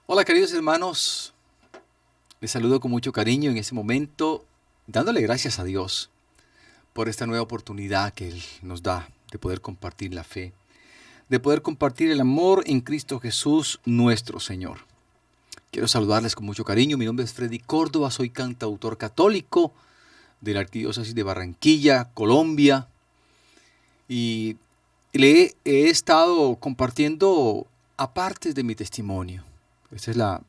Hola queridos hermanos, les saludo con mucho cariño en este momento, dándole gracias a Dios por esta nueva oportunidad que Él nos da de poder compartir la fe, de poder compartir el amor en Cristo Jesús nuestro Señor. Quiero saludarles con mucho cariño, mi nombre es Freddy Córdoba, soy cantautor católico de la Arquidiócesis de Barranquilla, Colombia, y he estado compartiendo apartes de mi testimonio. Esta es la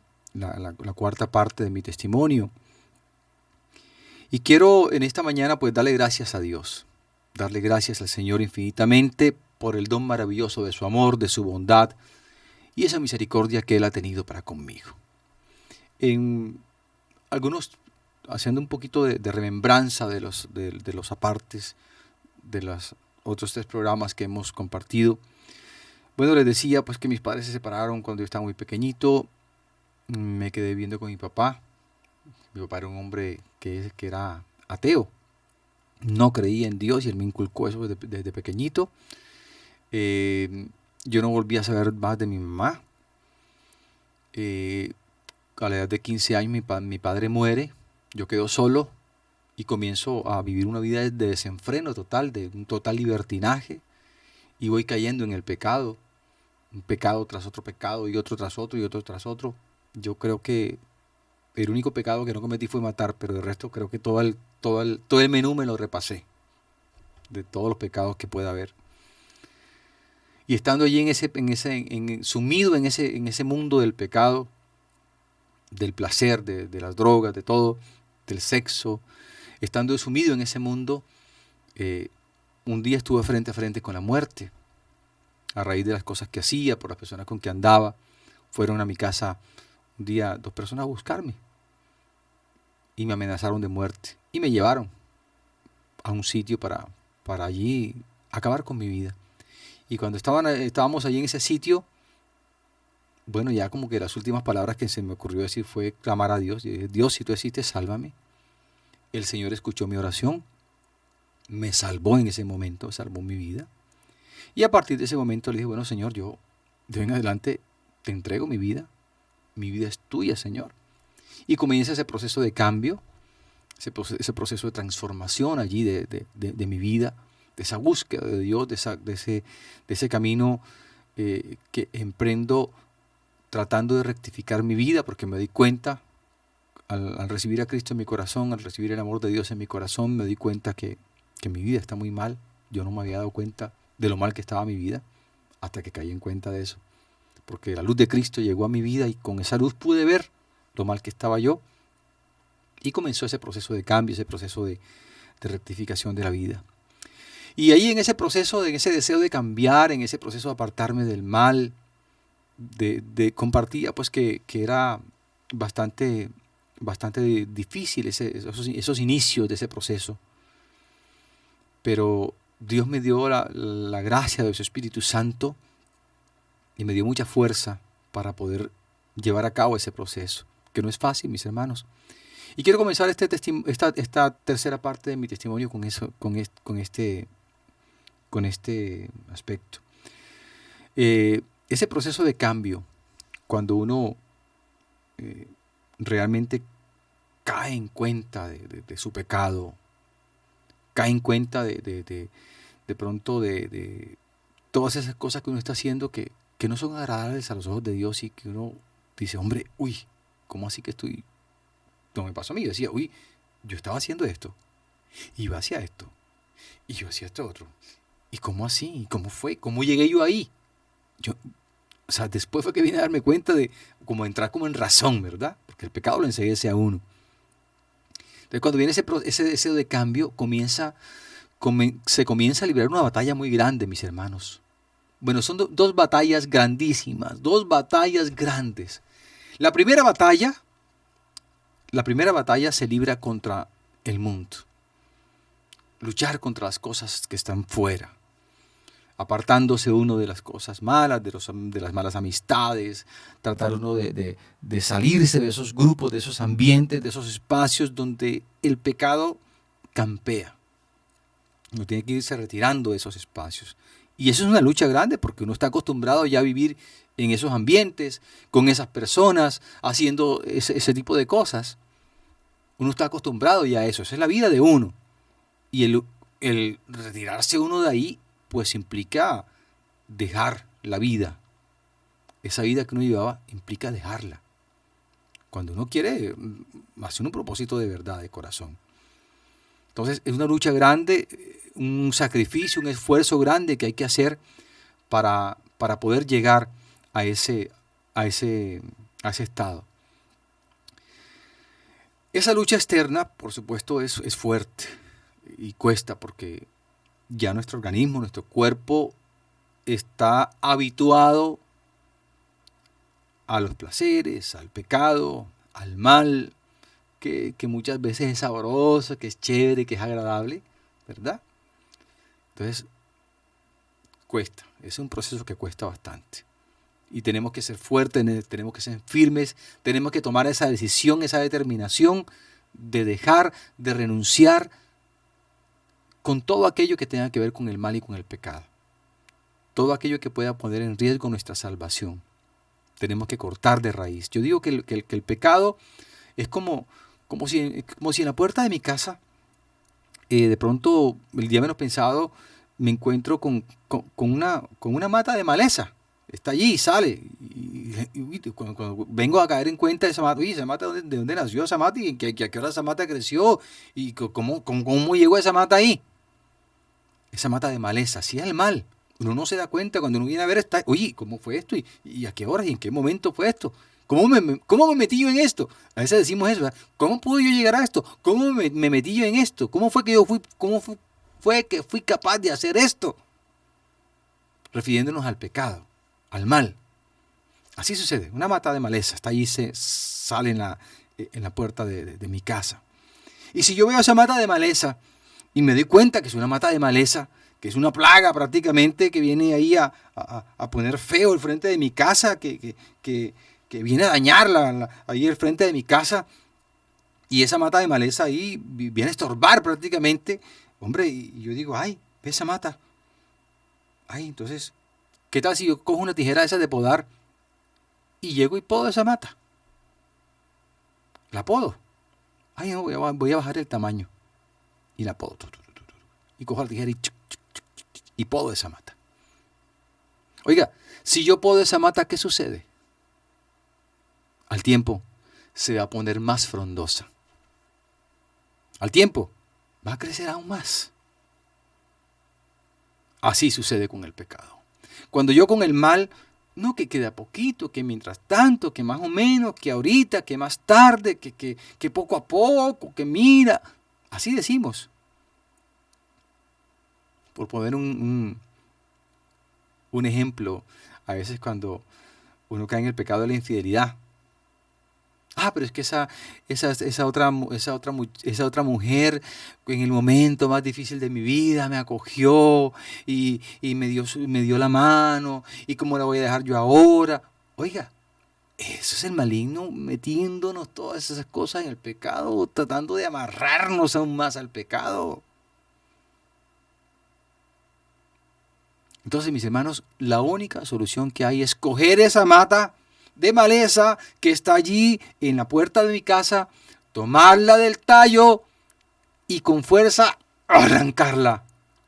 cuarta parte de mi testimonio. Y quiero en esta mañana pues darle gracias a Dios, darle gracias al Señor infinitamente por el don maravilloso de su amor, de su bondad y esa misericordia que Él ha tenido para conmigo. En algunos, haciendo un poquito de remembranza de los apartes de los otros tres programas que hemos compartido. Bueno, les decía pues que mis padres se separaron cuando yo estaba muy pequeñito. Me quedé viviendo con mi papá. Mi papá era un hombre que era ateo. No creía en Dios y él me inculcó eso desde pequeñito. Yo no volví a saber más de mi mamá. A la edad de 15 años mi padre muere. Yo quedo solo y comienzo a vivir una vida de desenfreno total, de un total libertinaje. Y voy cayendo en el pecado. Un pecado tras otro pecado y otro tras otro y otro tras otro. Yo creo que el único pecado que no cometí fue matar, pero de resto creo que todo el menú me lo repasé, de todos los pecados que pueda haber. Y estando allí sumido en ese mundo del pecado, del placer, de las drogas, de todo, del sexo, estando sumido en ese mundo, un día estuve frente a frente con la muerte, a raíz de las cosas que hacía, por las personas con que andaba. Fueron a mi casa un día 2 personas a buscarme y me amenazaron de muerte y me llevaron a un sitio para allí acabar con mi vida. Y cuando estábamos allí en ese sitio, bueno, ya como que las últimas palabras que se me ocurrió decir fue clamar a Dios. Y dije, Dios, si tú existes, sálvame. El Señor escuchó mi oración, me salvó en ese momento, salvó mi vida. Y a partir de ese momento le dije, bueno, Señor, yo de hoy en adelante te entrego mi vida es tuya, Señor. Y comienza ese proceso de cambio, ese proceso de transformación allí de mi vida, de esa búsqueda de Dios, de ese camino que emprendo tratando de rectificar mi vida, porque me di cuenta, al recibir a Cristo en mi corazón, al recibir el amor de Dios en mi corazón, me di cuenta que mi vida está muy mal. Yo no me había dado cuenta de lo mal que estaba mi vida hasta que caí en cuenta de eso. Porque la luz de Cristo llegó a mi vida y con esa luz pude ver lo mal que estaba yo. Y comenzó ese proceso de cambio, ese proceso de rectificación de la vida. Y ahí en ese proceso, en ese deseo de cambiar, en ese proceso de apartarme del mal, compartía pues que era bastante difícil esos inicios de ese proceso. Pero Dios me dio la gracia de su Espíritu Santo y me dio mucha fuerza para poder llevar a cabo ese proceso, que no es fácil, mis hermanos. Y quiero comenzar esta tercera parte de mi testimonio con este aspecto. Ese proceso de cambio, cuando uno realmente cae en cuenta de su pecado, cae en cuenta de pronto de todas esas cosas que uno está haciendo que no son agradables a los ojos de Dios y que uno dice, hombre, uy, ¿cómo así que estoy? No me pasó a mí, yo decía, uy, yo estaba haciendo esto, iba hacia esto, y yo hacía esto otro. ¿Y cómo así? ¿Cómo fue? ¿Cómo llegué yo ahí? O sea, después fue que vine a darme cuenta de como entrar como en razón, ¿verdad? Porque el pecado lo enseguece a uno. Entonces cuando viene ese deseo de cambio, se comienza a librar una batalla muy grande, mis hermanos. Bueno, son dos batallas grandísimas, dos batallas grandes. La primera batalla se libra contra el mundo. Luchar contra las cosas que están fuera. Apartándose uno de las cosas malas, de las malas amistades, tratar uno de salirse de esos grupos, de esos ambientes, de esos espacios donde el pecado campea. Uno tiene que irse retirando de esos espacios Y eso es una lucha grande porque uno está acostumbrado ya a vivir en esos ambientes, con esas personas, haciendo ese tipo de cosas. Uno está acostumbrado ya a eso, esa es la vida de uno. Y el retirarse uno de ahí, pues implica dejar la vida. Esa vida que uno llevaba implica dejarla. Cuando uno quiere hacer un propósito de verdad, de corazón. Entonces es una lucha grande, un sacrificio, un esfuerzo grande que hay que hacer para poder llegar a ese estado. Esa lucha externa, por supuesto, es fuerte y cuesta porque ya nuestro organismo, nuestro cuerpo está habituado a los placeres, al pecado, al mal, que muchas veces es sabroso, que es chévere, que es agradable, ¿verdad? Entonces, cuesta, es un proceso que cuesta bastante. Y tenemos que ser fuertes, tenemos que ser firmes, tenemos que tomar esa decisión, esa determinación de dejar, de renunciar con todo aquello que tenga que ver con el mal y con el pecado. Todo aquello que pueda poner en riesgo nuestra salvación. Tenemos que cortar de raíz. Yo digo que el pecado es como si en la puerta de mi casa, de pronto, el día menos pensado, me encuentro con una mata de maleza. Está allí y sale. Y cuando vengo a caer en cuenta de esa mata, esa mata, ¿de dónde nació esa mata? ¿Y a qué hora esa mata creció? ¿Y cómo llegó esa mata ahí? Esa mata de maleza, sí es el mal. Uno no se da cuenta cuando uno viene a ver, oye, ¿cómo fue esto? ¿Y a qué hora? ¿Y en qué momento fue esto? ¿Cómo me metí yo en esto? A veces decimos eso, ¿verdad? ¿Cómo pude yo llegar a esto? ¿Cómo me metí yo en esto? ¿Cómo fue que fue que fui capaz de hacer esto? Refiriéndonos al pecado, al mal. Así sucede, una mata de maleza, está allí, sale en la puerta de mi casa. Y si yo veo esa mata de maleza y me doy cuenta que es una mata de maleza, que es una plaga prácticamente, que viene ahí a poner feo el frente de mi casa, que viene a dañar ahí el frente de mi casa, y esa mata de maleza ahí viene a estorbar prácticamente, hombre, y yo digo, ay, ve esa mata. Ay, entonces, ¿qué tal si yo cojo una tijera esa de podar y llego y podo esa mata? La podo. Ay, no, voy a bajar el tamaño. Y la podo. Y cojo la tijera y podo esa mata. Oiga, si yo podo esa mata, ¿qué sucede? Al tiempo se va a poner más frondosa. Al tiempo va a crecer aún más. Así sucede con el pecado. Cuando yo con el mal, no que quede a poquito, que mientras tanto, que más o menos, que ahorita, que más tarde, que poco a poco, que mira. Así decimos. Por poner un ejemplo, a veces cuando uno cae en el pecado de la infidelidad. Ah, pero es que esa otra mujer en el momento más difícil de mi vida me acogió y me dio la mano. ¿Y cómo la voy a dejar yo ahora? Oiga, eso es el maligno metiéndonos todas esas cosas en el pecado, tratando de amarrarnos aún más al pecado. Entonces, mis hermanos, la única solución que hay es coger esa mata de maleza que está allí en la puerta de mi casa, tomarla del tallo y con fuerza arrancarla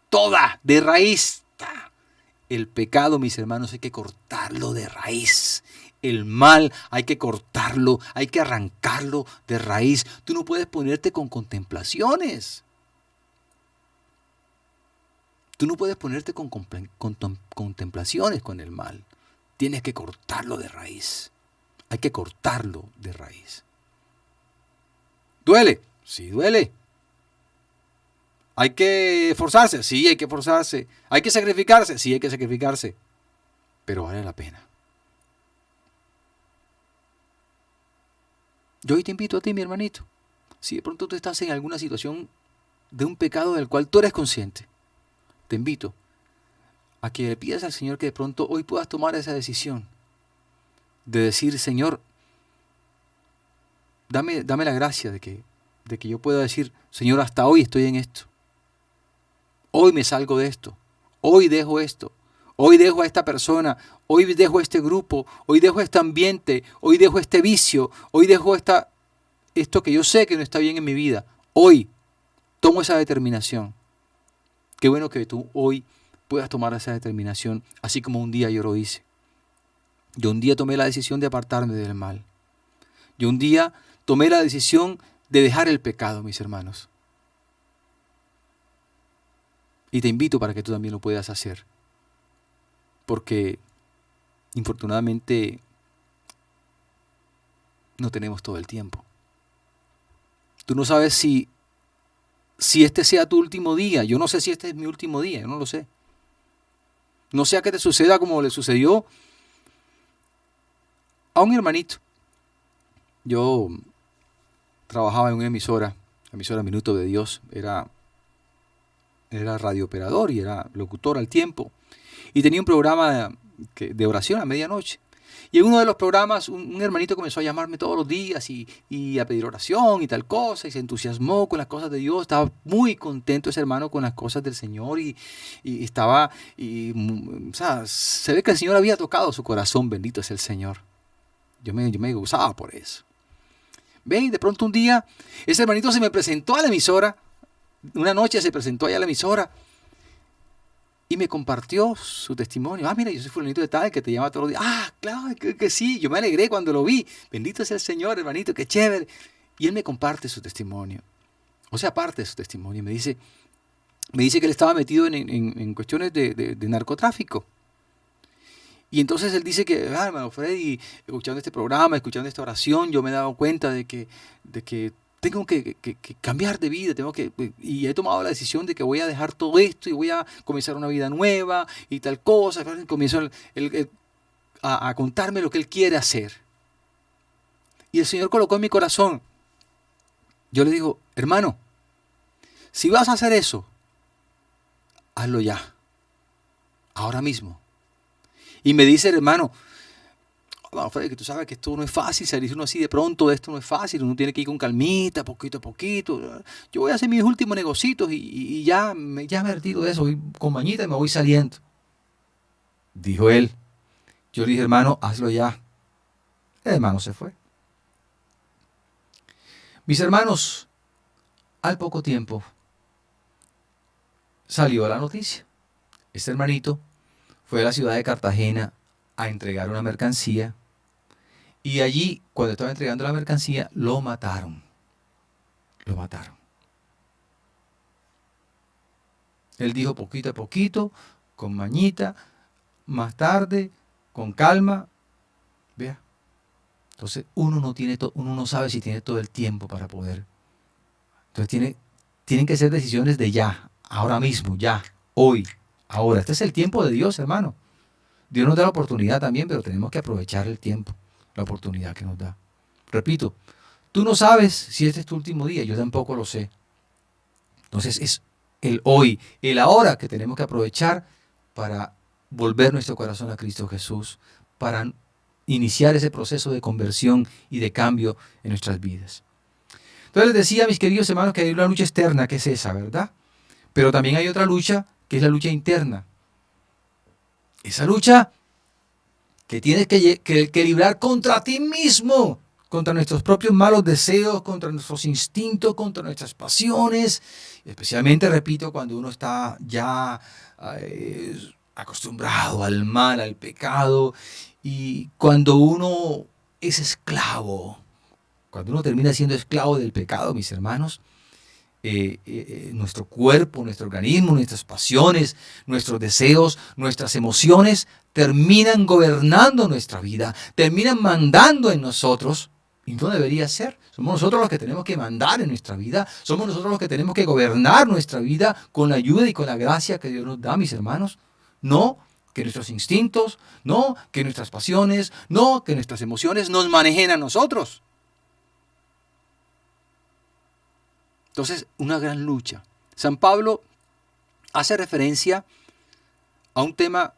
toda de raíz. El pecado, mis hermanos, hay que cortarlo de raíz. El mal hay que cortarlo, hay que arrancarlo de raíz. Tú no puedes ponerte con contemplaciones. Tú no puedes ponerte con contemplaciones con el mal. Tienes que cortarlo de raíz. Hay que cortarlo de raíz. ¿Duele? Sí, duele. ¿Hay que esforzarse? Sí, hay que esforzarse. ¿Hay que sacrificarse? Sí, hay que sacrificarse. Pero vale la pena. Yo hoy te invito a ti, mi hermanito. Si de pronto tú estás en alguna situación de un pecado del cual tú eres consciente, te invito a que le pidas al Señor que de pronto hoy puedas tomar esa decisión de decir, Señor, dame la gracia de que yo pueda decir, Señor, hasta hoy estoy en esto. Hoy me salgo de esto. Hoy dejo esto. Hoy dejo a esta persona, hoy dejo este grupo, hoy dejo este ambiente, hoy dejo este vicio, hoy dejo esto que yo sé que no está bien en mi vida. Hoy tomo esa determinación. Qué bueno que tú hoy puedas tomar esa determinación, así como un día yo lo hice. Yo un día tomé la decisión de apartarme del mal. Yo un día tomé la decisión de dejar el pecado, mis hermanos. Y te invito para que tú también lo puedas hacer. Porque, infortunadamente, no tenemos todo el tiempo. Tú no sabes si este sea tu último día. Yo no sé si este es mi último día, yo no lo sé. No sea que te suceda como le sucedió a un hermanito. Yo trabajaba en una emisora, la emisora Minuto de Dios, era radiooperador y era locutor al tiempo. Y tenía un programa de oración a medianoche. Y en uno de los programas un hermanito comenzó a llamarme todos los días y a pedir oración y tal cosa, y se entusiasmó con las cosas de Dios. Estaba muy contento ese hermano con las cosas del Señor y estaba, o sea, se ve que el Señor había tocado su corazón, bendito es el Señor. Yo me gozaba por eso. Ve, y de pronto un día ese hermanito se me presentó a la emisora, una noche se presentó allá a la emisora, y me compartió su testimonio. Mira, yo soy fulanito de tal, que te llama todos los días. Claro, que sí. Yo me alegré cuando lo vi. Bendito sea el Señor, hermanito, qué chévere. Y él me comparte su testimonio. O sea, parte de su testimonio. Me dice que él estaba metido en cuestiones de narcotráfico. Y entonces él dice que, hermano Freddy, escuchando este programa, escuchando esta oración, yo me he dado cuenta de que tengo que cambiar de vida, y he tomado la decisión de que voy a dejar todo esto y voy a comenzar una vida nueva y tal cosa. Comienzo a contarme lo que él quiere hacer. Y el Señor colocó en mi corazón. Yo le digo, hermano, si vas a hacer eso, hazlo ya, ahora mismo. Y me dice el hermano, Freddy, que tú sabes que esto no es fácil, salir uno así de pronto de esto no es fácil, uno tiene que ir con calmita, poquito a poquito. Yo voy a hacer mis últimos negocios y ya me retiro de eso, voy con mañita y me voy saliendo. Dijo él. Yo le dije, hermano, hazlo ya. El hermano se fue. Mis hermanos, al poco tiempo salió la noticia. Este hermanito fue a la ciudad de Cartagena a entregar una mercancía. Y allí, cuando estaba entregando la mercancía, lo mataron. Lo mataron. Él dijo poquito a poquito, con mañita, más tarde, con calma. Vea. Entonces, uno no sabe si tiene todo el tiempo para poder. Entonces, tienen que ser decisiones de ya, ahora mismo, ya, hoy, ahora. Este es el tiempo de Dios, hermano. Dios nos da la oportunidad también, pero tenemos que aprovechar el tiempo, la oportunidad que nos da. Repito, tú no sabes si este es tu último día, yo tampoco lo sé. Entonces es el hoy, el ahora que tenemos que aprovechar para volver nuestro corazón a Cristo Jesús, para iniciar ese proceso de conversión y de cambio en nuestras vidas. Entonces les decía, mis queridos hermanos, que hay una lucha externa, que es esa, ¿verdad? Pero también hay otra lucha, que es la lucha interna. Esa lucha que tienes que librar contra ti mismo, contra nuestros propios malos deseos, contra nuestros instintos, contra nuestras pasiones. Especialmente, repito, cuando uno está ya acostumbrado al mal, al pecado, y cuando uno es esclavo, cuando uno termina siendo esclavo del pecado, mis hermanos, nuestro cuerpo, nuestro organismo, nuestras pasiones, nuestros deseos, nuestras emociones terminan gobernando nuestra vida, terminan mandando en nosotros, y no debería ser. Somos nosotros los que tenemos que mandar en nuestra vida, somos nosotros los que tenemos que gobernar nuestra vida con la ayuda y con la gracia que Dios nos da, mis hermanos. No que nuestros instintos, no que nuestras pasiones, no que nuestras emociones nos manejen a nosotros. Entonces, una gran lucha. San Pablo hace referencia a un tema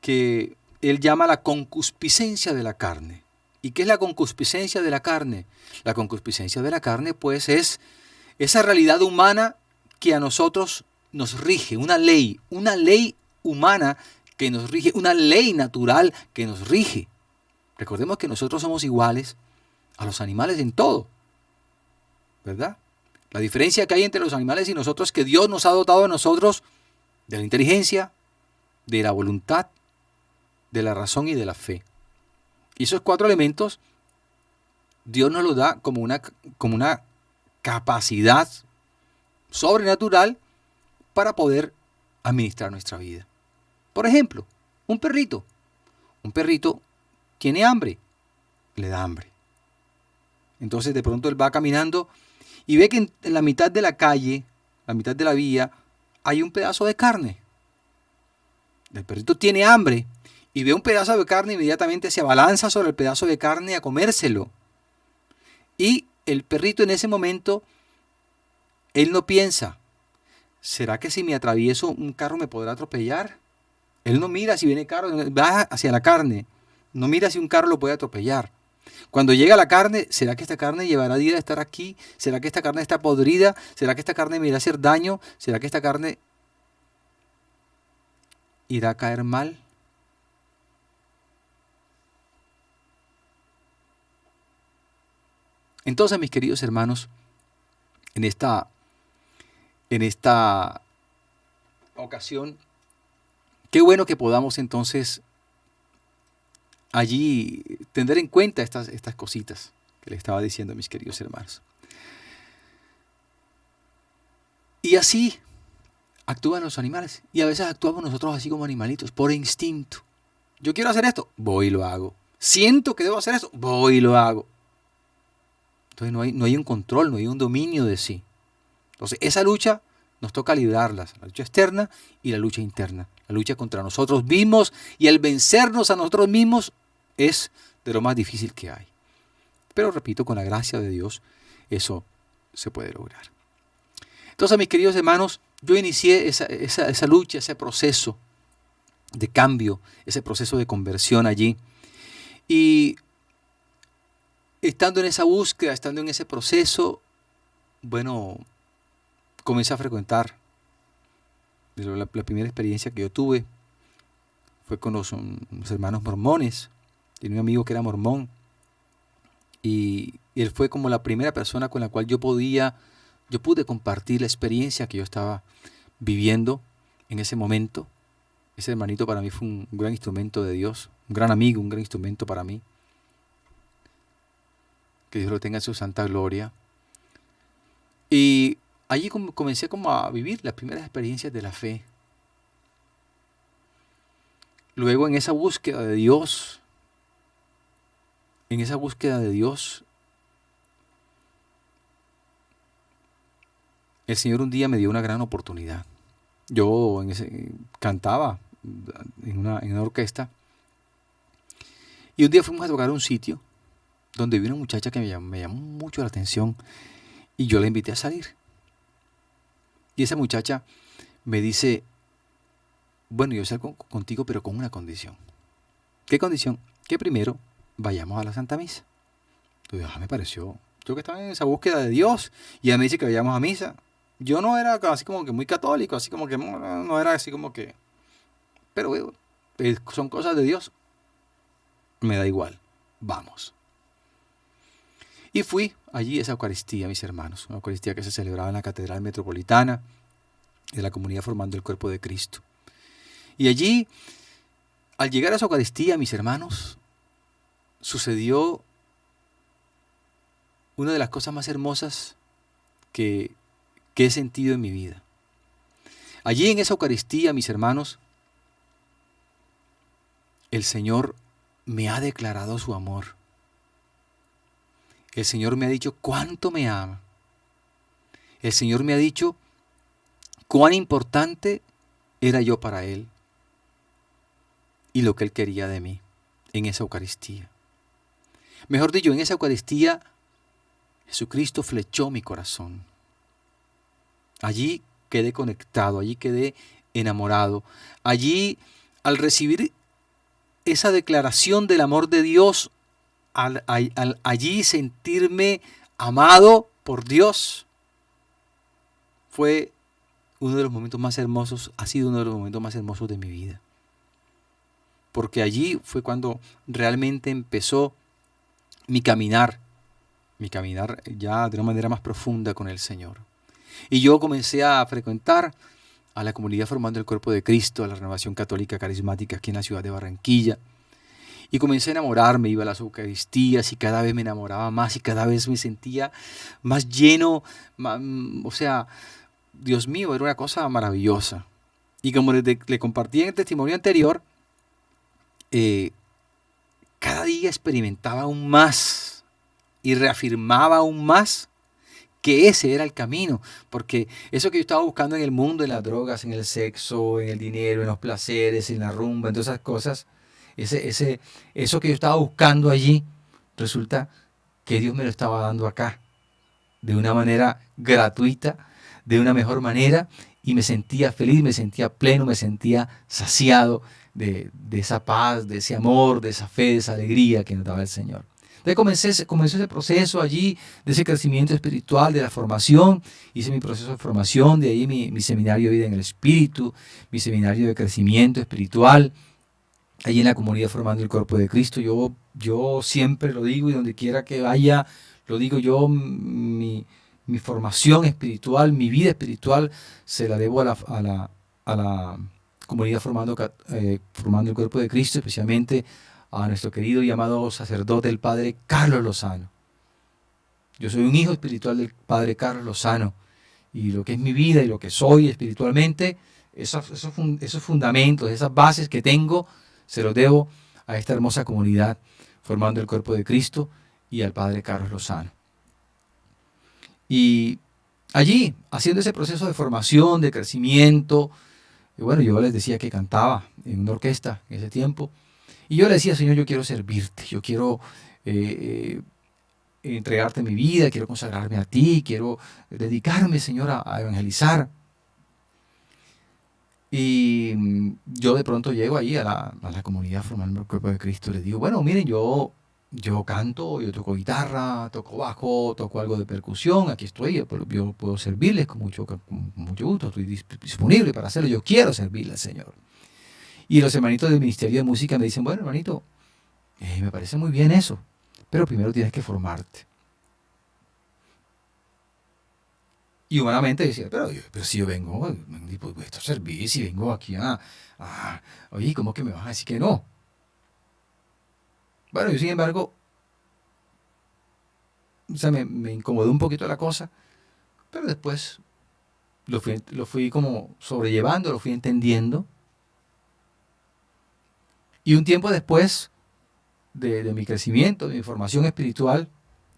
que él llama la concupiscencia de la carne. ¿Y qué es la concupiscencia de la carne? La concupiscencia de la carne, pues, es esa realidad humana que a nosotros nos rige, una ley humana que nos rige, una ley natural que nos rige. Recordemos que nosotros somos iguales a los animales en todo, ¿verdad? La diferencia que hay entre los animales y nosotros es que Dios nos ha dotado a nosotros de la inteligencia, de la voluntad, de la razón y de la fe. Y esos 4 elementos Dios nos los da como una capacidad sobrenatural para poder administrar nuestra vida. Por ejemplo, un perrito. Un perrito tiene hambre, le da hambre. Entonces de pronto él va caminando y ve que en la mitad de la calle, la mitad de la vía, hay un pedazo de carne. El perrito tiene hambre y ve un pedazo de carne, inmediatamente se abalanza sobre el pedazo de carne a comérselo. Y el perrito en ese momento, él no piensa, ¿será que si me atravieso un carro me podrá atropellar? Él no mira si viene carro, va hacia la carne, no mira si un carro lo puede atropellar. Cuando llega la carne, ¿será que esta carne llevará día de estar aquí? ¿Será que esta carne está podrida? ¿Será que esta carne me irá a hacer daño? ¿Será que esta carne irá a caer mal? Entonces, mis queridos hermanos, en esta ocasión, qué bueno que podamos entonces allí tener en cuenta estas cositas que le estaba diciendo a mis queridos hermanos. Y así actúan los animales. Y a veces actuamos nosotros así como animalitos, por instinto. Yo quiero hacer esto, voy y lo hago. Siento que debo hacer esto, voy y lo hago. Entonces no hay un control, no hay un dominio de sí. Entonces esa lucha nos toca librarla, la lucha externa y la lucha interna. La lucha contra nosotros mismos, y el vencernos a nosotros mismos es de lo más difícil que hay. Pero repito, con la gracia de Dios eso se puede lograr. Entonces, mis queridos hermanos, yo inicié esa lucha, ese proceso de cambio, ese proceso de conversión allí. Y estando en esa búsqueda, estando en ese proceso, bueno, comencé a frecuentar. La primera experiencia que yo tuve fue con los hermanos mormones. Tenía un amigo que era mormón. Y él fue como la primera persona con la cual yo pude compartir la experiencia que yo estaba viviendo en ese momento. Ese hermanito para mí fue un gran instrumento de Dios, un gran amigo, un gran instrumento para mí. Que Dios lo tenga en su santa gloria. Y allí comencé como a vivir las primeras experiencias de la fe. Luego en esa búsqueda de Dios, el Señor un día me dio una gran oportunidad. Yo cantaba en una orquesta, y un día fuimos a tocar un sitio donde vi una muchacha que me llamó mucho la atención, y yo la invité a salir. Y esa muchacha me dice, bueno, yo salgo contigo, pero con una condición. ¿Qué condición? Que primero vayamos a la Santa Misa. Entonces, me pareció, yo que estaba en esa búsqueda de Dios, y ella me dice que vayamos a misa. Yo no era así como que muy católico, así como que no era así como que, pero son cosas de Dios, me da igual, vamos. Y fui allí a esa Eucaristía, mis hermanos, una Eucaristía que se celebraba en la Catedral Metropolitana de la comunidad formando el Cuerpo de Cristo. Y allí, al llegar a esa Eucaristía, mis hermanos, sucedió una de las cosas más hermosas que he sentido en mi vida. Allí en esa Eucaristía, mis hermanos, el Señor me ha declarado su amor. El Señor me ha dicho cuánto me ama. El Señor me ha dicho cuán importante era yo para Él y lo que Él quería de mí en esa Eucaristía. Mejor dicho, en esa Eucaristía Jesucristo flechó mi corazón. Allí quedé conectado, allí quedé enamorado. Allí, al recibir esa declaración del amor de Dios, allí sentirme amado por Dios, fue uno de los momentos más hermosos, ha sido uno de los momentos más hermosos de mi vida. porque allí fue cuando realmente empezó mi caminar ya de una manera más profunda con el Señor. Y yo comencé a frecuentar a la comunidad Formando el Cuerpo de Cristo, a la Renovación Católica Carismática aquí en la ciudad de Barranquilla. Y comencé a enamorarme, iba a las Eucaristías y cada vez me enamoraba más y cada vez me sentía más lleno. O sea, Dios mío, era una cosa maravillosa. Y como le compartí en el testimonio anterior, eh, cada día experimentaba aún más y reafirmaba aún más que ese era el camino, porque eso que yo estaba buscando en el mundo, en las drogas, en el sexo, en el dinero, en los placeres, en la rumba, en todas esas cosas, eso que yo estaba buscando allí, resulta que Dios me lo estaba dando acá, de una manera gratuita, de una mejor manera, y me sentía feliz, me sentía pleno, me sentía saciado de esa paz, de ese amor, de esa fe, de esa alegría que nos daba el Señor. Entonces comenzó ese proceso allí, de ese crecimiento espiritual, de la formación. Hice mi proceso de formación, de ahí mi seminario de vida en el Espíritu, mi seminario de crecimiento espiritual, allí en la comunidad Formando el Cuerpo de Cristo. Yo siempre lo digo y donde quiera que vaya, lo digo yo, mi formación espiritual, mi vida espiritual, se la debo a la comunidad Formando el Cuerpo de Cristo, especialmente a nuestro querido y amado sacerdote, el Padre Carlos Lozano. Yo soy un hijo espiritual del Padre Carlos Lozano, y lo que es mi vida y lo que soy espiritualmente, esos fundamentos, esas bases que tengo, se los debo a esta hermosa comunidad Formando el Cuerpo de Cristo y al Padre Carlos Lozano. Y allí, haciendo ese proceso de formación, de crecimiento, y bueno, yo les decía que cantaba en una orquesta en ese tiempo, y yo le decía, Señor, yo quiero servirte, yo quiero entregarte mi vida, quiero consagrarme a ti, quiero dedicarme, Señor, a evangelizar. Y yo de pronto llego ahí a la comunidad Formando el Cuerpo de Cristo y les digo, bueno, miren, yo canto, yo toco guitarra, toco bajo, toco algo de percusión, aquí estoy, yo puedo servirles con mucho gusto, estoy disponible para hacerlo, yo quiero servirle al Señor. Y los hermanitos del Ministerio de Música me dicen, bueno, hermanito, me parece muy bien eso, pero primero tienes que formarte. Y humanamente decía, pero si yo vengo dispuesto a servir, si vengo aquí oye, ¿cómo que me vas a decir que no? Bueno, yo sin embargo, o sea, me incomodó un poquito la cosa, pero después lo fui como sobrellevando, lo fui entendiendo. Y un tiempo después de mi crecimiento, de mi formación espiritual,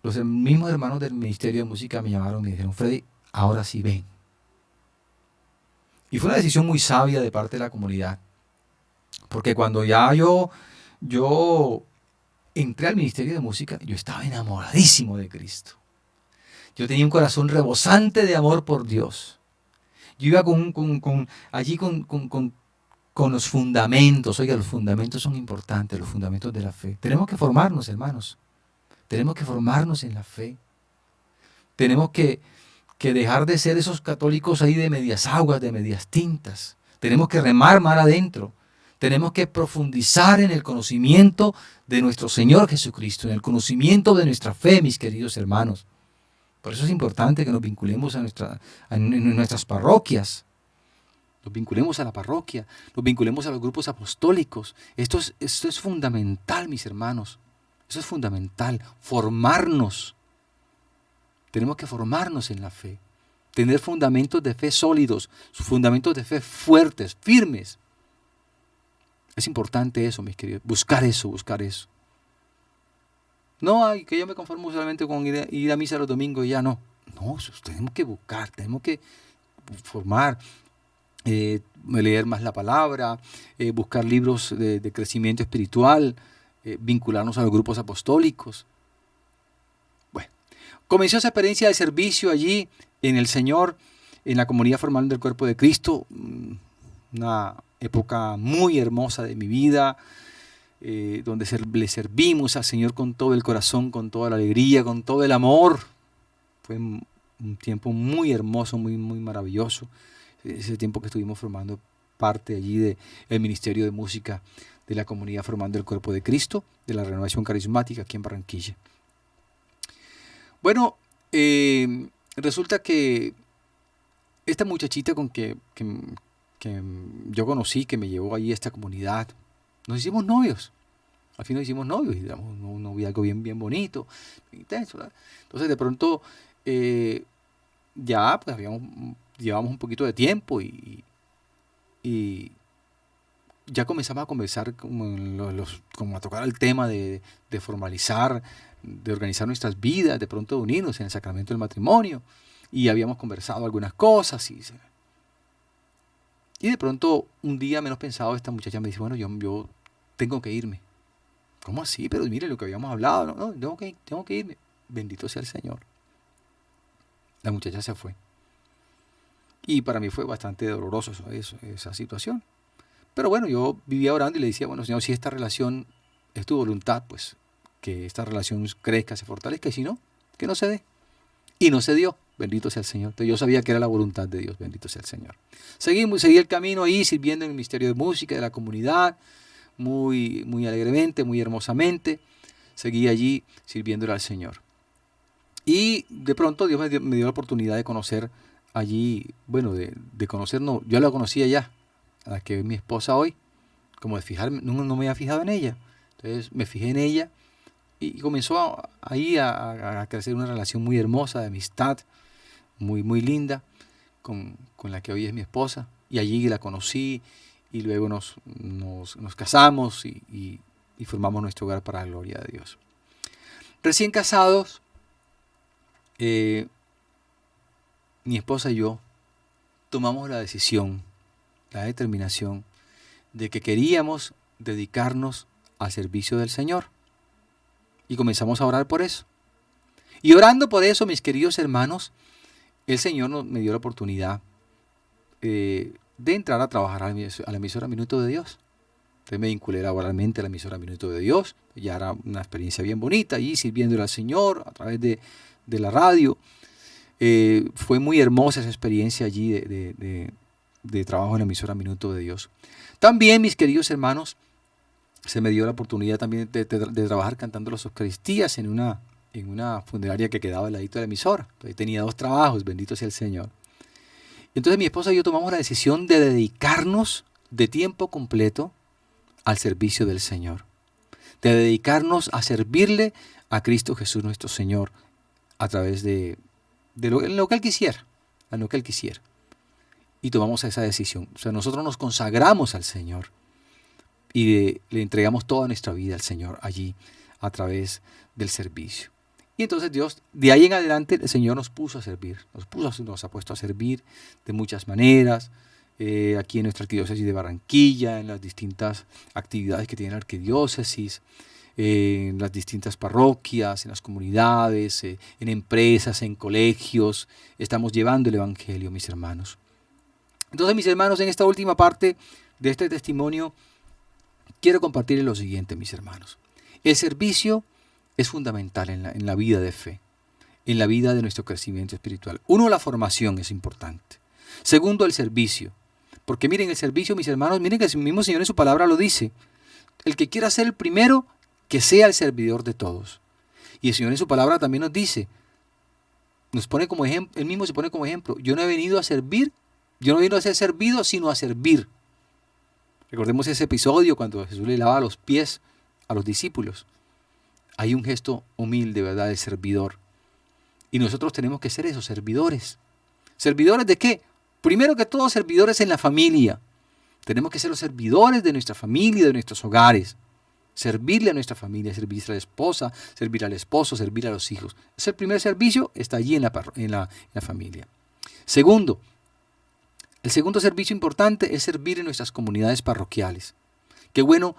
los mismos hermanos del Ministerio de Música me llamaron y me dijeron, Freddy, ahora sí ven. Y fue una decisión muy sabia de parte de la comunidad, porque cuando ya yo entré al Ministerio de Música, yo estaba enamoradísimo de Cristo. Yo tenía un corazón rebosante de amor por Dios. Yo iba allí con los fundamentos. Oiga, los fundamentos son importantes, los fundamentos de la fe. Tenemos que formarnos, hermanos. Tenemos que formarnos en la fe. Tenemos que dejar de ser esos católicos ahí de medias aguas, de medias tintas. Tenemos que remar mar adentro. Tenemos que profundizar en el conocimiento de nuestro Señor Jesucristo, en el conocimiento de nuestra fe, mis queridos hermanos. Por eso es importante que nos vinculemos en nuestras parroquias. Nos vinculemos a la parroquia, nos vinculemos a los grupos apostólicos. Esto es fundamental, mis hermanos. Eso es fundamental, formarnos. Tenemos que formarnos en la fe, tener fundamentos de fe sólidos, fundamentos de fe fuertes, firmes. Es importante eso, mis queridos, buscar eso. No, que yo me conformo solamente con ir a misa los domingos y ya no. No, tenemos que buscar, tenemos que formar, leer más la palabra, buscar libros de crecimiento espiritual, vincularnos a los grupos apostólicos. Bueno, comenzó esa experiencia de servicio allí en el Señor, en la comunidad Formando el Cuerpo de Cristo, una época muy hermosa de mi vida, donde le servimos al Señor con todo el corazón, con toda la alegría, con todo el amor. Fue un tiempo muy hermoso, muy maravilloso. Ese tiempo que estuvimos formando parte allí del Ministerio de Música de la comunidad Formando el Cuerpo de Cristo, de la Renovación Carismática aquí en Barranquilla. Bueno, resulta que esta muchachita que yo conocí, que me llevó allí a esta comunidad, nos hicimos novios. Al fin nos hicimos novios y éramos un noviazgo bien, bien bonito, bien intenso, ¿verdad? Entonces de pronto ya pues llevamos un poquito de tiempo y ya comenzamos a conversar como a tocar el tema de formalizar, de organizar nuestras vidas, de pronto de unirnos en el sacramento del matrimonio. Y habíamos conversado algunas cosas y de pronto un día menos pensado esta muchacha me dice, bueno, yo tengo que irme. ¿Cómo así? Pero mire lo que habíamos hablado. No, tengo que irme. Bendito sea el Señor. La muchacha se fue. Y para mí fue bastante doloroso esa situación. Pero bueno, yo vivía orando y le decía, bueno, Señor, si esta relación es tu voluntad, pues que esta relación crezca, se fortalezca, y si no, que no se dé. Y no se dio, bendito sea el Señor. Entonces yo sabía que era la voluntad de Dios, bendito sea el Señor. Seguí el camino ahí, sirviendo en el ministerio de música de la comunidad, muy, muy alegremente, muy hermosamente. Seguí allí sirviéndole al Señor. Y de pronto Dios me dio la oportunidad de conocer allí, bueno, de conocer, no, yo la conocía ya, a la que es mi esposa hoy, como de fijarme, no me había fijado en ella. Entonces me fijé en ella y comenzó ahí a crecer una relación muy hermosa, de amistad, muy, muy linda, con la que hoy es mi esposa. Y allí la conocí y luego nos casamos y formamos nuestro hogar para la gloria de Dios. Recién casados, mi esposa y yo tomamos la decisión, la determinación de que queríamos dedicarnos al servicio del Señor. Y comenzamos a orar por eso. Y orando por eso, mis queridos hermanos, el Señor me dio la oportunidad de entrar a trabajar a la emisora Minuto de Dios. Entonces me vinculé laboralmente a la emisora Minuto de Dios. Ya era una experiencia bien bonita, allí sirviéndole al Señor a través de la radio. Fue muy hermosa esa experiencia allí de trabajo en la emisora Minuto de Dios. También, mis queridos hermanos, se me dio la oportunidad también de trabajar cantando las Eucaristías en una funeraria que quedaba al ladito de la emisora. Entonces tenía 2 trabajos, bendito sea el Señor. Entonces mi esposa y yo tomamos la decisión de dedicarnos de tiempo completo al servicio del Señor. De dedicarnos a servirle a Cristo Jesús nuestro Señor a través de lo que Él quisiera, a lo que Él quisiera. Y tomamos esa decisión. O sea, nosotros nos consagramos al Señor y le entregamos toda nuestra vida al Señor allí a través del servicio. Y entonces Dios, de ahí en adelante, el Señor nos puso a servir, nos ha puesto a servir de muchas maneras, aquí en nuestra arquidiócesis de Barranquilla, en las distintas actividades que tiene la arquidiócesis, en las distintas parroquias, en las comunidades, en empresas, en colegios. Estamos llevando el Evangelio, mis hermanos. Entonces, mis hermanos, en esta última parte de este testimonio, quiero compartirles lo siguiente, mis hermanos. El servicio es fundamental en la vida de fe, en la vida de nuestro crecimiento espiritual. Uno, la formación es importante. Segundo, el servicio. Porque miren, el servicio, mis hermanos, miren que el mismo Señor en su palabra lo dice. El que quiera ser el primero, que sea el servidor de todos. Y el Señor en su palabra también nos dice, nos pone como ejemplo, él mismo se pone como ejemplo, yo no he venido a servir, yo no he venido a ser servido, sino a servir. Recordemos ese episodio cuando Jesús le lava los pies a los discípulos. Hay un gesto humilde, ¿verdad?, de servidor. Y nosotros tenemos que ser esos servidores. ¿Servidores de qué? Primero que todo, servidores en la familia. Tenemos que ser los servidores de nuestra familia, de nuestros hogares. Servirle a nuestra familia, servirle a la esposa, servir al esposo, servir a los hijos. Ese primer servicio está allí en la familia. Segundo, el segundo servicio importante es servir en nuestras comunidades parroquiales. Qué bueno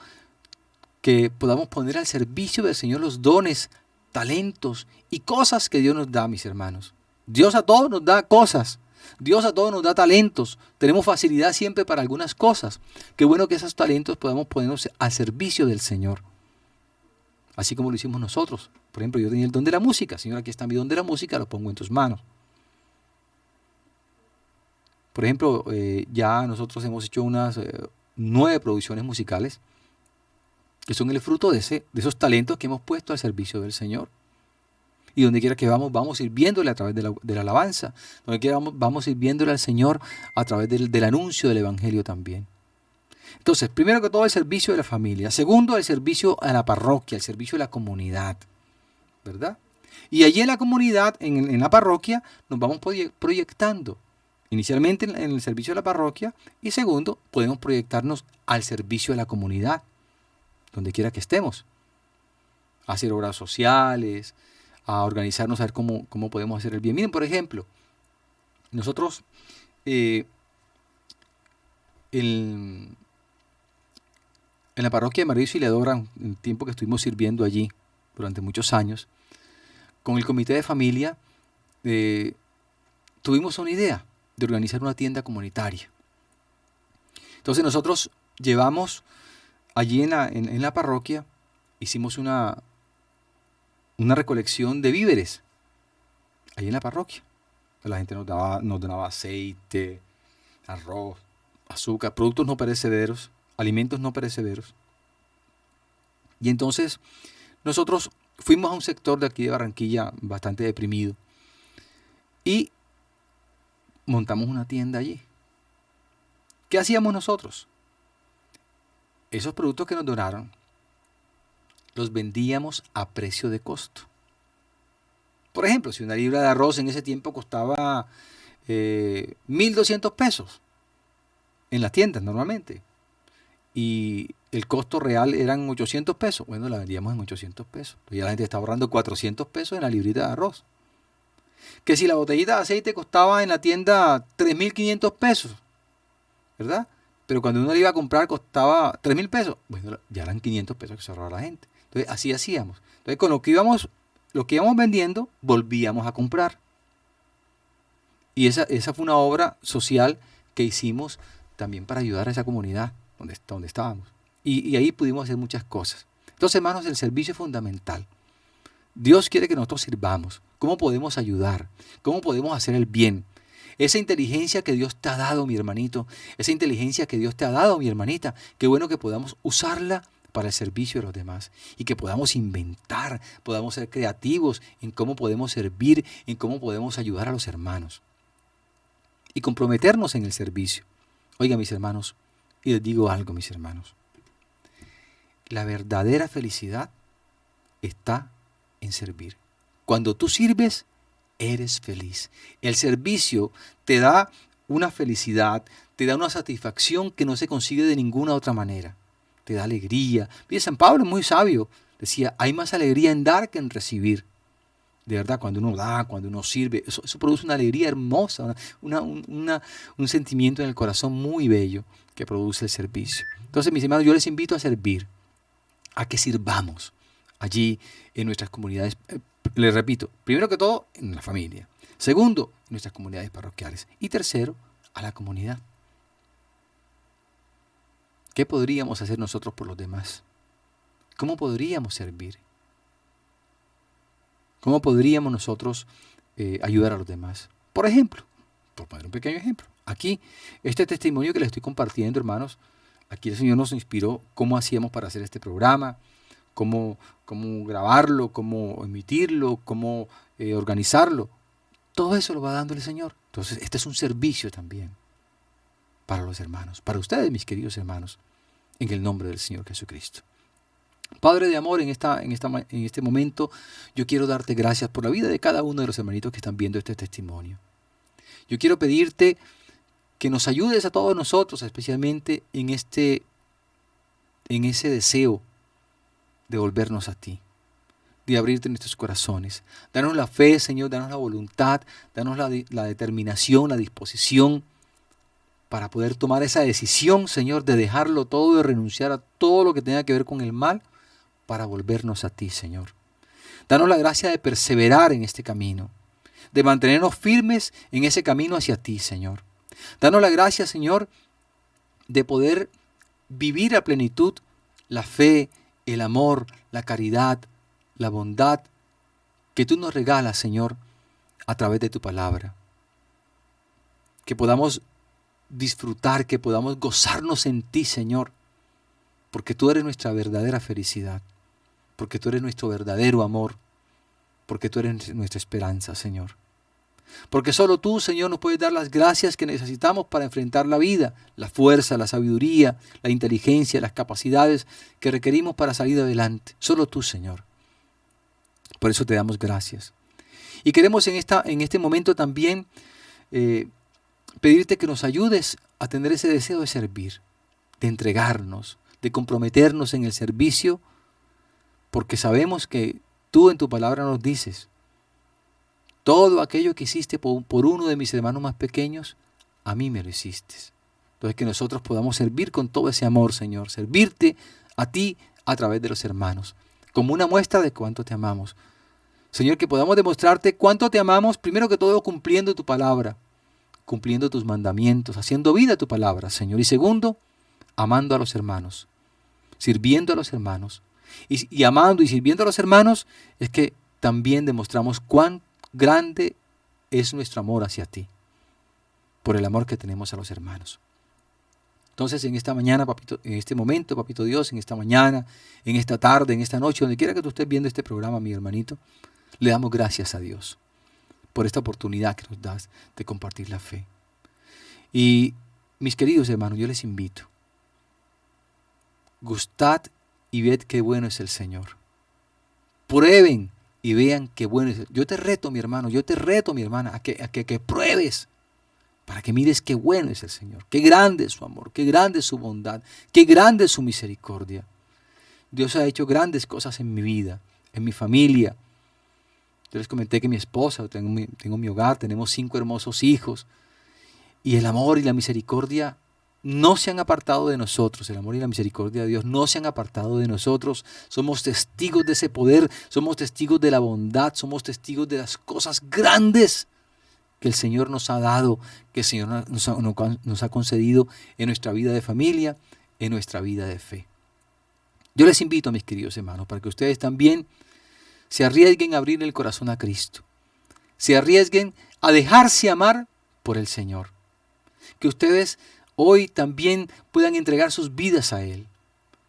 que podamos poner al servicio del Señor los dones, talentos y cosas que Dios nos da, mis hermanos. Dios a todos nos da cosas. Dios a todos nos da talentos. Tenemos facilidad siempre para algunas cosas. Qué bueno que esos talentos podamos ponernos al servicio del Señor. Así como lo hicimos nosotros. Por ejemplo, yo tenía el don de la música. Señor, aquí está mi don de la música, lo pongo en tus manos. Por ejemplo, ya nosotros hemos hecho unas 9 producciones musicales que son el fruto de esos talentos que hemos puesto al servicio del Señor. Y donde quiera que vamos sirviéndole a través de la alabanza. Donde quiera vamos sirviéndole al Señor a través del anuncio del Evangelio también. Entonces, primero que todo, el servicio de la familia. Segundo, el servicio a la parroquia, el servicio a la comunidad. ¿Verdad? Y allí en la comunidad, en la parroquia, nos vamos proyectando. Inicialmente en el servicio de la parroquia. Y segundo, podemos proyectarnos al servicio de la comunidad. Donde quiera que estemos. A hacer obras sociales, a organizarnos, a ver cómo podemos hacer el bien. Miren, por ejemplo, nosotros en la parroquia de María Auxiliadora, en el tiempo que estuvimos sirviendo allí, durante muchos años, con el comité de familia, tuvimos una idea de organizar una tienda comunitaria. Entonces nosotros llevamos allí en la parroquia, hicimos una recolección de víveres ahí en la parroquia. La gente nos donaba aceite, arroz, azúcar, productos no perecederos, alimentos no perecederos. Y entonces nosotros fuimos a un sector de aquí de Barranquilla bastante deprimido y montamos una tienda allí. ¿Qué hacíamos nosotros? Esos productos que nos donaron los vendíamos a precio de costo. Por ejemplo, si una libra de arroz en ese tiempo costaba 1.200 pesos en las tiendas normalmente, y el costo real eran 800 pesos, bueno, la vendíamos en 800 pesos. Ya la gente está ahorrando 400 pesos en la librita de arroz. Que si la botellita de aceite costaba en la tienda 3.500 pesos, ¿verdad? Pero cuando uno le iba a comprar costaba 3.000 pesos, bueno, ya eran 500 pesos que se ahorraba la gente. Entonces, así hacíamos. Entonces, con lo que íbamos vendiendo, volvíamos a comprar. Y esa fue una obra social que hicimos también para ayudar a esa comunidad donde estábamos. Y ahí pudimos hacer muchas cosas. Entonces, hermanos, el servicio es fundamental. Dios quiere que nosotros sirvamos. ¿Cómo podemos ayudar? ¿Cómo podemos hacer el bien? Esa inteligencia que Dios te ha dado, mi hermanito, esa inteligencia que Dios te ha dado, mi hermanita, qué bueno que podamos usarla para el servicio de los demás y que podamos inventar, podamos ser creativos en cómo podemos servir, en cómo podemos ayudar a los hermanos y comprometernos en el servicio. Oiga, mis hermanos, y les digo algo, mis hermanos, la verdadera felicidad está en servir. Cuando tú sirves, eres feliz. El servicio te da una felicidad, te da una satisfacción que no se consigue de ninguna otra manera. Te da alegría. Mire, San Pablo es muy sabio. Decía, hay más alegría en dar que en recibir. De verdad, cuando uno da, cuando uno sirve, eso produce una alegría hermosa, un sentimiento en el corazón muy bello que produce el servicio. Entonces, mis hermanos, yo les invito a servir, a que sirvamos allí en nuestras comunidades. Les repito, primero que todo, en la familia. Segundo, en nuestras comunidades parroquiales. Y tercero, a la comunidad. ¿Qué podríamos hacer nosotros por los demás? ¿Cómo podríamos servir? ¿Cómo podríamos nosotros ayudar a los demás? Por ejemplo, por poner un pequeño ejemplo, aquí, este testimonio que les estoy compartiendo, hermanos, aquí el Señor nos inspiró cómo hacíamos para hacer este programa, cómo grabarlo, cómo emitirlo, cómo organizarlo. Todo eso lo va dando el Señor. Entonces, este es un servicio también para los hermanos, para ustedes, mis queridos hermanos, en el nombre del Señor Jesucristo. Padre de amor, en este momento yo quiero darte gracias por la vida de cada uno de los hermanitos que están viendo este testimonio. Yo quiero pedirte que nos ayudes a todos nosotros, especialmente en ese deseo de volvernos a ti, de abrirte nuestros corazones. Danos la fe, Señor, danos la voluntad, danos la determinación, la disposición para poder tomar esa decisión, Señor, de dejarlo todo, de renunciar a todo lo que tenga que ver con el mal, para volvernos a ti, Señor. Danos la gracia de perseverar en este camino, de mantenernos firmes en ese camino hacia ti, Señor. Danos la gracia, Señor, de poder vivir a plenitud la fe, el amor, la caridad, la bondad que tú nos regalas, Señor, a través de tu palabra. Que podamos disfrutar, que podamos gozarnos en ti, Señor, porque tú eres nuestra verdadera felicidad, porque tú eres nuestro verdadero amor, porque tú eres nuestra esperanza, Señor. Porque solo tú, Señor, nos puedes dar las gracias que necesitamos para enfrentar la vida, la fuerza, la sabiduría, la inteligencia, las capacidades que requerimos para salir adelante. Solo tú, Señor. Por eso te damos gracias. Y queremos en este momento también pedirte que nos ayudes a tener ese deseo de servir, de entregarnos, de comprometernos en el servicio, porque sabemos que tú en tu palabra nos dices, todo aquello que hiciste por uno de mis hermanos más pequeños, a mí me lo hiciste. Entonces que nosotros podamos servir con todo ese amor, Señor, servirte a ti a través de los hermanos, como una muestra de cuánto te amamos. Señor, que podamos demostrarte cuánto te amamos, primero que todo cumpliendo tu palabra, cumpliendo tus mandamientos, haciendo vida a tu palabra, Señor. Y segundo, amando a los hermanos, sirviendo a los hermanos. Y amando y sirviendo a los hermanos es que también demostramos cuán grande es nuestro amor hacia ti, por el amor que tenemos a los hermanos. Entonces en esta mañana, papito, en este momento, papito Dios, en esta mañana, en esta tarde, en esta noche, donde quiera que tú estés viendo este programa, mi hermanito, le damos gracias a Dios por esta oportunidad que nos das de compartir la fe. Y mis queridos hermanos, yo les invito, gustad y ved qué bueno es el Señor. Prueben y vean qué bueno es. Yo te reto, mi hermano, yo te reto, mi hermana, a que pruebes, para que mires qué bueno es el Señor, qué grande es su amor, qué grande es su bondad, qué grande es su misericordia. Dios ha hecho grandes cosas en mi vida, en mi familia. Yo les comenté que mi esposa, tengo mi hogar, tenemos 5 hermosos hijos, y el amor y la misericordia no se han apartado de nosotros, el amor y la misericordia de Dios no se han apartado de nosotros. Somos testigos de ese poder, somos testigos de la bondad, somos testigos de las cosas grandes que el Señor nos ha dado, que el Señor nos ha concedido en nuestra vida de familia, en nuestra vida de fe. Yo les invito, mis queridos hermanos, para que ustedes también se arriesguen a abrir el corazón a Cristo, se arriesguen a dejarse amar por el Señor, que ustedes hoy también puedan entregar sus vidas a Él,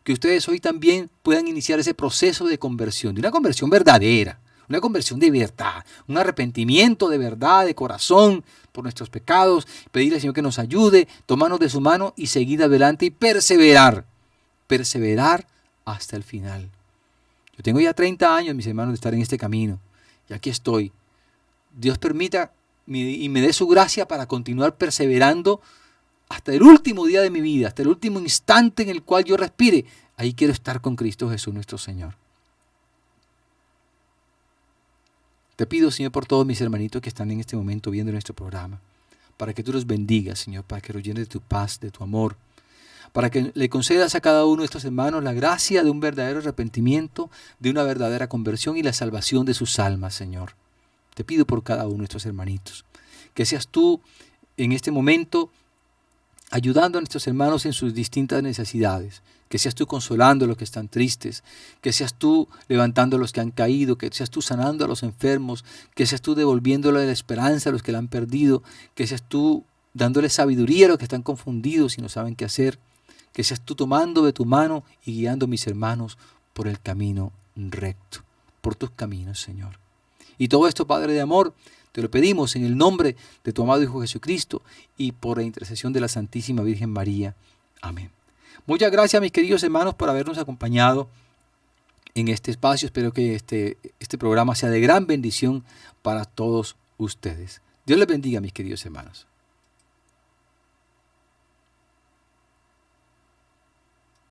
que ustedes hoy también puedan iniciar ese proceso de conversión, de una conversión verdadera, una conversión de verdad, un arrepentimiento de verdad, de corazón por nuestros pecados, pedirle al Señor que nos ayude, tomarnos de su mano y seguir adelante y perseverar hasta el final. Yo tengo ya 30 años, mis hermanos, de estar en este camino, y aquí estoy. Dios permita y me dé su gracia para continuar perseverando hasta el último día de mi vida, hasta el último instante en el cual yo respire. Ahí quiero estar con Cristo Jesús nuestro Señor. Te pido, Señor, por todos mis hermanitos que están en este momento viendo nuestro programa, para que tú los bendigas, Señor, para que los llenes de tu paz, de tu amor, para que le concedas a cada uno de estos hermanos la gracia de un verdadero arrepentimiento, de una verdadera conversión y la salvación de sus almas, Señor. Te pido por cada uno de estos hermanitos, que seas tú en este momento ayudando a nuestros hermanos en sus distintas necesidades, que seas tú consolando a los que están tristes, que seas tú levantando a los que han caído, que seas tú sanando a los enfermos, que seas tú devolviéndole la esperanza a los que la han perdido, que seas tú dándole sabiduría a los que están confundidos y no saben qué hacer, que seas tú tomando de tu mano y guiando a mis hermanos por el camino recto, por tus caminos, Señor. Y todo esto, Padre de amor, te lo pedimos en el nombre de tu amado Hijo Jesucristo y por la intercesión de la Santísima Virgen María. Amén. Muchas gracias, mis queridos hermanos, por habernos acompañado en este espacio. Espero que este programa sea de gran bendición para todos ustedes. Dios les bendiga, mis queridos hermanos.